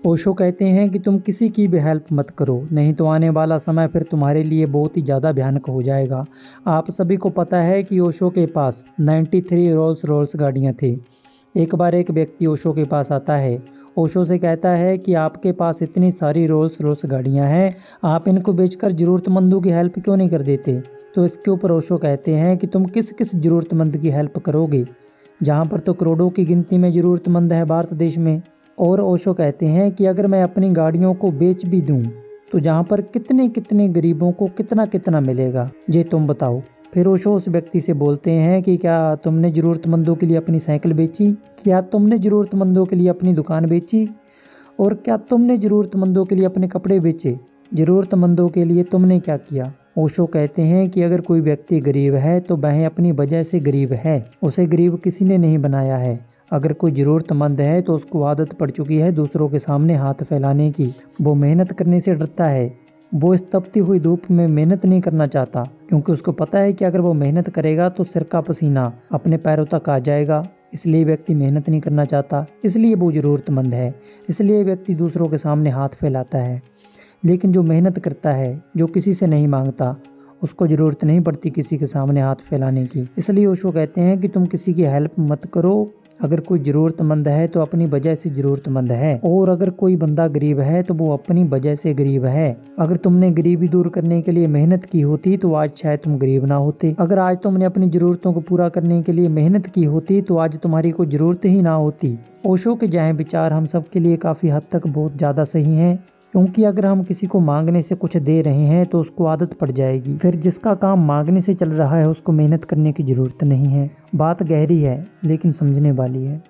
ओशो कहते हैं कि तुम किसी की भी हेल्प मत करो, नहीं तो आने वाला समय फिर तुम्हारे लिए बहुत ही ज़्यादा भयानक हो जाएगा। आप सभी को पता है कि ओशो के पास 93 रोल्स रॉयस गाड़ियाँ थी। एक बार एक व्यक्ति ओशो के पास आता है। ओशो से कहता है कि आपके पास इतनी सारी रोल्स रॉयस गाड़ियाँ हैं, आप इनको बेचकर ज़रूरतमंदों की हेल्प क्यों नहीं कर देते। तो इसके ऊपर ओशो कहते हैं कि तुम किस किस ज़रूरतमंद की हेल्प करोगे, जहाँ पर तो करोड़ों की गिनती में ज़रूरतमंद है भारत देश में। और ओशो कहते हैं कि अगर मैं अपनी गाड़ियों को बेच भी दूं तो जहाँ पर कितने कितने गरीबों को कितना कितना मिलेगा, ये तुम बताओ। फिर ओशो उस व्यक्ति से बोलते हैं कि क्या तुमने ज़रूरतमंदों के लिए अपनी साइकिल बेची, क्या तुमने ज़रूरतमंदों के लिए अपनी दुकान बेची, और क्या तुमने ज़रूरतमंदों के लिए अपने कपड़े बेचे, ज़रूरतमंदों के लिए तुमने क्या किया। ओशो कहते हैं कि अगर कोई व्यक्ति गरीब है तो वह अपनी वजह से गरीब है, उसे गरीब किसी ने नहीं बनाया है। अगर कोई ज़रूरतमंद है तो उसको आदत पड़ चुकी है दूसरों के सामने हाथ फैलाने की। वो मेहनत करने से डरता है, वो इस तपती हुई धूप में मेहनत नहीं करना चाहता, क्योंकि उसको पता है कि अगर वो मेहनत करेगा तो सिर का पसीना अपने पैरों तक आ जाएगा। इसलिए व्यक्ति मेहनत नहीं करना चाहता, इसलिए वो ज़रूरतमंद है, इसलिए व्यक्ति दूसरों के सामने हाथ फैलाता है। लेकिन जो मेहनत करता है, जो किसी से नहीं मांगता, उसको ज़रूरत नहीं पड़ती किसी के सामने हाथ फैलाने की। इसलिए ओशो कहते हैं कि तुम किसी की हेल्प मत करो। अगर कोई ज़रूरतमंद है तो अपनी वजह से ज़रूरतमंद है, और अगर कोई बंदा गरीब है तो वो अपनी वजह से गरीब है। अगर तुमने गरीबी दूर करने के लिए मेहनत की होती तो आज शायद तुम गरीब ना होते। अगर आज तुमने अपनी ज़रूरतों को पूरा करने के लिए मेहनत की होती तो आज तुम्हारी कोई ज़रूरत ही ना होती। ओशो के जहाँ विचार हम सब के लिए काफ़ी हद तक बहुत ज़्यादा सही हैं, क्योंकि अगर हम किसी को मांगने से कुछ दे रहे हैं तो उसको आदत पड़ जाएगी, फिर जिसका काम मांगने से चल रहा है उसको मेहनत करने की ज़रूरत नहीं है। बात गहरी है लेकिन समझने वाली है।